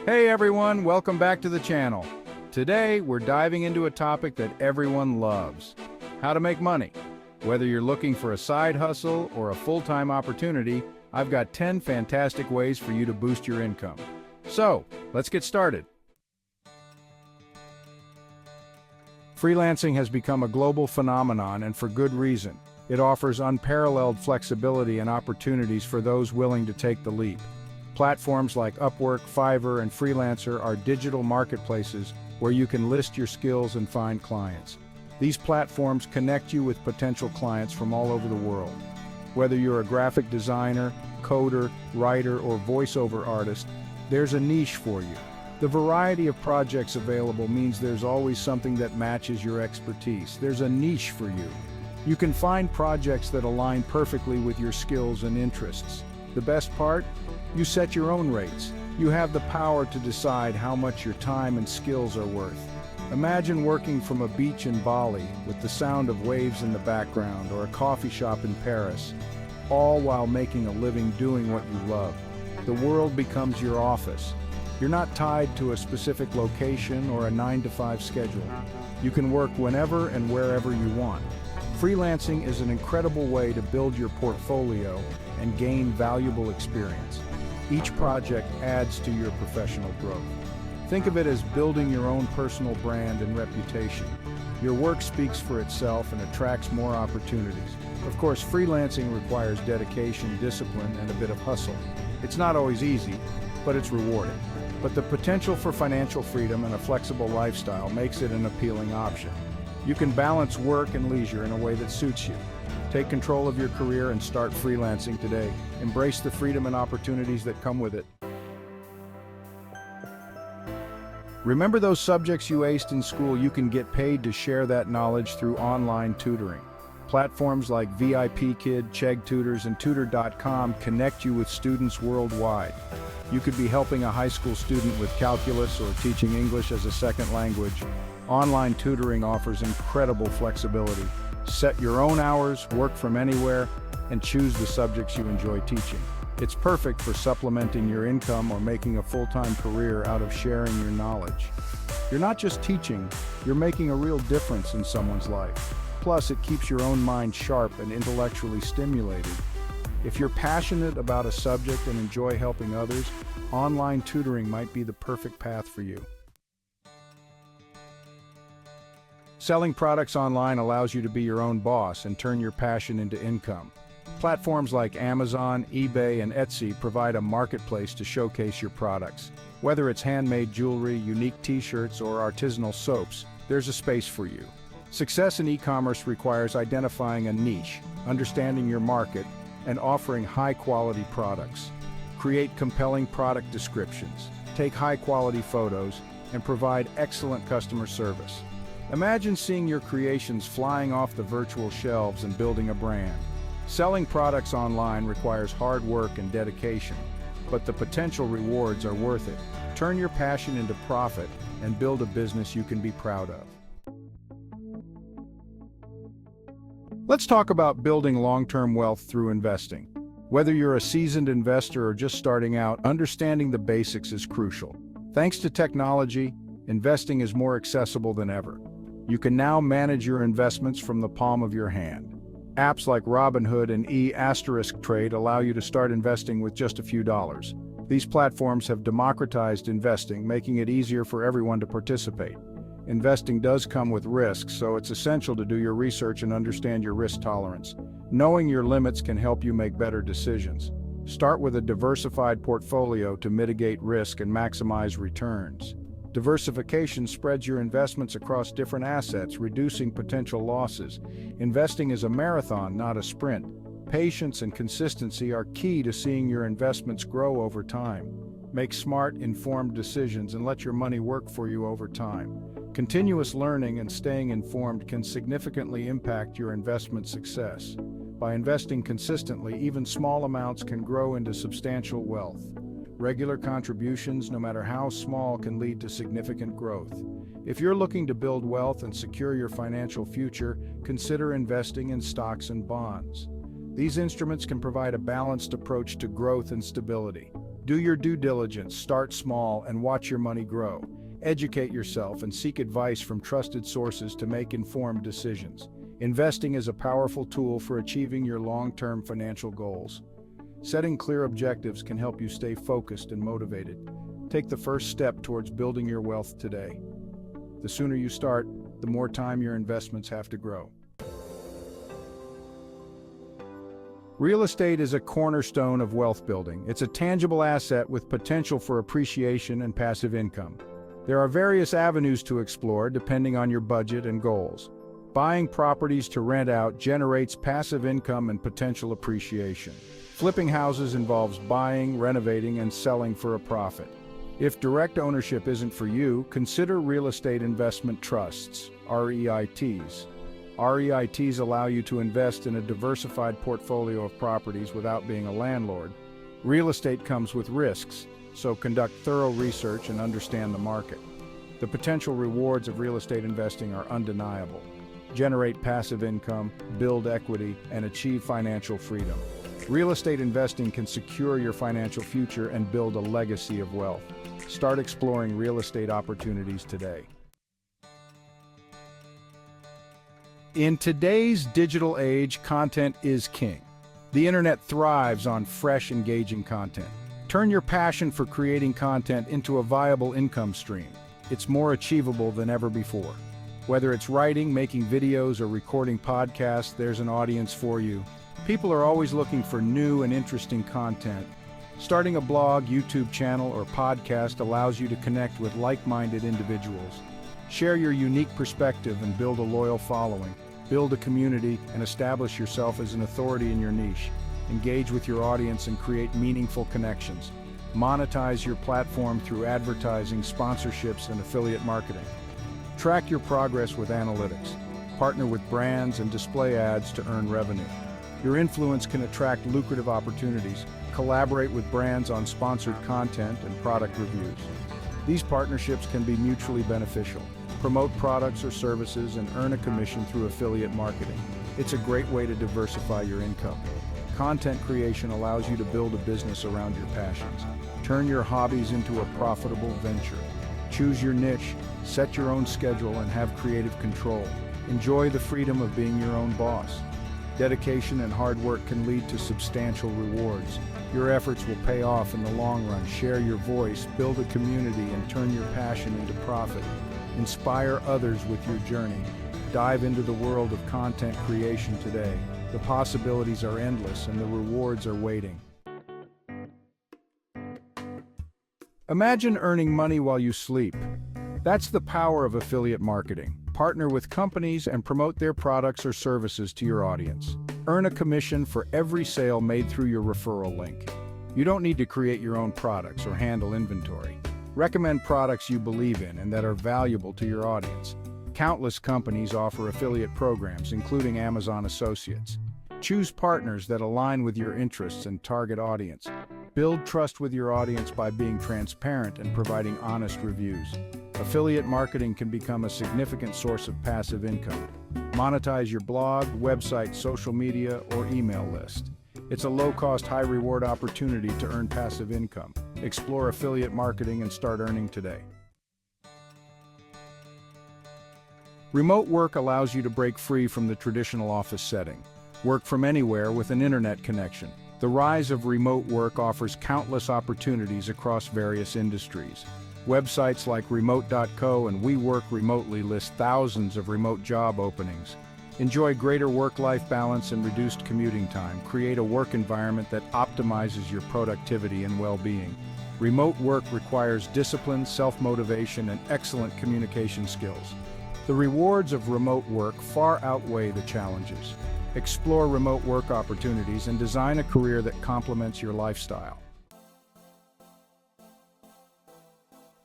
Hey everyone, welcome back to the channel. Today, we're diving into a topic that everyone loves: how to make money. Whether you're looking for a side hustle or a full-time opportunity, I've got 10 fantastic ways for you to boost your income. So, let's get started. Freelancing has become a global phenomenon, and for good reason. It offers unparalleled flexibility and opportunities for those willing to take the leap. Platforms like Upwork, Fiverr, and Freelancer are digital marketplaces where you can list your skills and find clients. These platforms connect you with potential clients from all over the world. Whether you're a graphic designer, coder, writer, or voiceover artist, there's a niche for you. The variety of projects available means there's always something that matches your expertise. There's a niche for you. You can find projects that align perfectly with your skills and interests. The best part? You set your own rates. You have the power to decide how much your time and skills are worth. Imagine working from a beach in Bali with the sound of waves in the background, or a coffee shop in Paris, all while making a living doing what you love. The world becomes your office. You're not tied to a specific location or a 9-to-5 schedule. You can work whenever and wherever you want. Freelancing is an incredible way to build your portfolio and gain valuable experience. Each project adds to your professional growth. Think of it as building your own personal brand and reputation. Your work speaks for itself and attracts more opportunities. Of course, freelancing requires dedication, discipline, and a bit of hustle. It's not always easy, but it's rewarding. But the potential for financial freedom and a flexible lifestyle makes it an appealing option. You can balance work and leisure in a way that suits you. Take control of your career and start freelancing today. Embrace the freedom and opportunities that come with it. Remember those subjects you aced in school? You can get paid to share that knowledge through online tutoring. Platforms like VIP Kid, Chegg Tutors, and Tutor.com connect you with students worldwide. You could be helping a high school student with calculus or teaching English as a second language. Online tutoring offers incredible flexibility. Set your own hours, work from anywhere, and choose the subjects you enjoy teaching. It's perfect for supplementing your income or making a full-time career out of sharing your knowledge. You're not just teaching, you're making a real difference in someone's life. Plus, it keeps your own mind sharp and intellectually stimulated. If you're passionate about a subject and enjoy helping others, online tutoring might be the perfect path for you. Selling products online allows you to be your own boss and turn your passion into income. Platforms like Amazon, eBay, and Etsy provide a marketplace to showcase your products. Whether it's handmade jewelry, unique t-shirts, or artisanal soaps, there's a space for you. Success in e-commerce requires identifying a niche, understanding your market, and offering high-quality products. Create compelling product descriptions, take high-quality photos, and provide excellent customer service. Imagine seeing your creations flying off the virtual shelves and building a brand. Selling products online requires hard work and dedication, but the potential rewards are worth it. Turn your passion into profit and build a business you can be proud of. Let's talk about building long-term wealth through investing. Whether you're a seasoned investor or just starting out, understanding the basics is crucial. Thanks to technology, investing is more accessible than ever. You can now manage your investments from the palm of your hand. Apps like Robinhood and e-Trade allow you to start investing with just a few dollars. These platforms have democratized investing, making it easier for everyone to participate. Investing does come with risks, so it's essential to do your research and understand your risk tolerance. Knowing your limits can help you make better decisions. Start with a diversified portfolio to mitigate risk and maximize returns. Diversification spreads your investments across different assets, reducing potential losses. Investing is a marathon, not a sprint. Patience and consistency are key to seeing your investments grow over time. Make smart, informed decisions and let your money work for you over time. Continuous learning and staying informed can significantly impact your investment success. By investing consistently, even small amounts can grow into substantial wealth. Regular contributions, no matter how small, can lead to significant growth. If you're looking to build wealth and secure your financial future, consider investing in stocks and bonds. These instruments can provide a balanced approach to growth and stability. Do your due diligence, start small, and watch your money grow. Educate yourself and seek advice from trusted sources to make informed decisions. Investing is a powerful tool for achieving your long-term financial goals. Setting clear objectives can help you stay focused and motivated. Take the first step towards building your wealth today. The sooner you start, the more time your investments have to grow. Real estate is a cornerstone of wealth building. It's a tangible asset with potential for appreciation and passive income. There are various avenues to explore depending on your budget and goals. Buying properties to rent out generates passive income and potential appreciation. Flipping houses involves buying, renovating, and selling for a profit. If direct ownership isn't for you, consider real estate investment trusts, REITs. REITs allow you to invest in a diversified portfolio of properties without being a landlord. Real estate comes with risks, so conduct thorough research and understand the market. The potential rewards of real estate investing are undeniable. Generate passive income, build equity, and achieve financial freedom. Real estate investing can secure your financial future and build a legacy of wealth. Start exploring real estate opportunities today. In today's digital age, content is king. The internet thrives on fresh, engaging content. Turn your passion for creating content into a viable income stream. It's more achievable than ever before. Whether it's writing, making videos, or recording podcasts, there's an audience for you. People are always looking for new and interesting content. Starting a blog, YouTube channel, or podcast allows you to connect with like-minded individuals. Share your unique perspective and build a loyal following. Build a community and establish yourself as an authority in your niche. Engage with your audience and create meaningful connections. Monetize your platform through advertising, sponsorships, and affiliate marketing. Track your progress with analytics. Partner with brands and display ads to earn revenue. Your influence can attract lucrative opportunities. Collaborate with brands on sponsored content and product reviews. These partnerships can be mutually beneficial. Promote products or services and earn a commission through affiliate marketing. It's a great way to diversify your income. Content creation allows you to build a business around your passions. Turn your hobbies into a profitable venture. Choose your niche, set your own schedule, and have creative control. Enjoy the freedom of being your own boss. Dedication and hard work can lead to substantial rewards. Your efforts will pay off in the long run. Share your voice, build a community, and turn your passion into profit. Inspire others with your journey. Dive into the world of content creation today. The possibilities are endless and the rewards are waiting. Imagine earning money while you sleep. That's the power of affiliate marketing. Partner with companies and promote their products or services to your audience. Earn a commission for every sale made through your referral link. You don't need to create your own products or handle inventory. Recommend products you believe in and that are valuable to your audience. Countless companies offer affiliate programs, including Amazon Associates. Choose partners that align with your interests and target audience. Build trust with your audience by being transparent and providing honest reviews. Affiliate marketing can become a significant source of passive income. Monetize your blog, website, social media, or email list. It's a low-cost, high-reward opportunity to earn passive income. Explore affiliate marketing and start earning today. Remote work allows you to break free from the traditional office setting. Work from anywhere with an internet connection. The rise of remote work offers countless opportunities across various industries. Websites like Remote.co and We Work Remotely list thousands of remote job openings. Enjoy greater work-life balance and reduced commuting time. Create a work environment that optimizes your productivity and well-being. Remote work requires discipline, self-motivation, and excellent communication skills. The rewards of remote work far outweigh the challenges. Explore remote work opportunities and design a career that complements your lifestyle.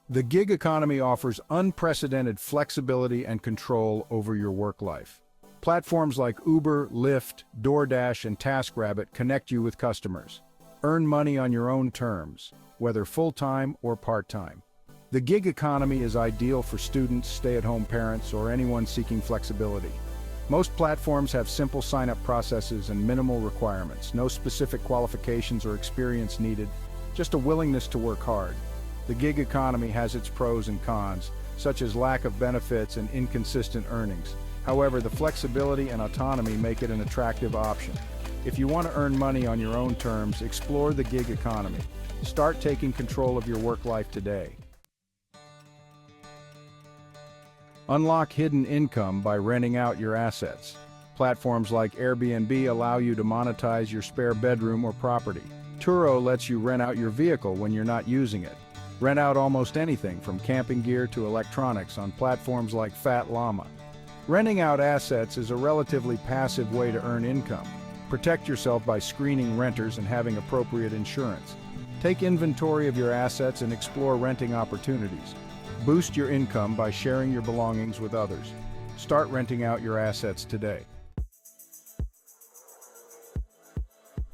The gig economy offers unprecedented flexibility and control over your work life. Platforms like Uber, Lyft, DoorDash, and TaskRabbit connect you with customers. Earn money on your own terms, whether full-time or part-time. The gig economy is ideal for students, stay-at-home parents, or anyone seeking flexibility. Most platforms have simple sign-up processes and minimal requirements, no specific qualifications or experience needed. just a willingness to work hard. The gig economy has its pros and cons, such as lack of benefits and inconsistent earnings. However, the flexibility and autonomy make it an attractive option. If you want to earn money on your own terms, explore the gig economy. Start taking control of your work life today. Unlock hidden income by renting out your assets. Platforms like Airbnb allow you to monetize your spare bedroom or property. Turo lets you rent out your vehicle when you're not using it. Rent out almost anything from camping gear to electronics on platforms like Fat Llama. Renting out assets is a relatively passive way to earn income. Protect yourself by screening renters and having appropriate insurance. Take inventory of your assets and explore renting opportunities. Boost your income by sharing your belongings with others. Start renting out your assets today.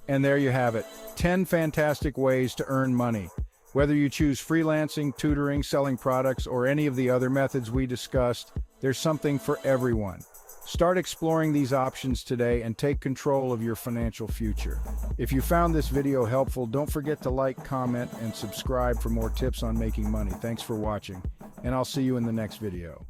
And there you have it, 10 fantastic ways to earn money. Whether you choose freelancing, tutoring, selling products, or any of the other methods we discussed, there's something for everyone. Start exploring these options today and take control of your financial future. If you found this video helpful, don't forget to like, comment, and subscribe for more tips on making money. Thanks for watching, and I'll see you in the next video.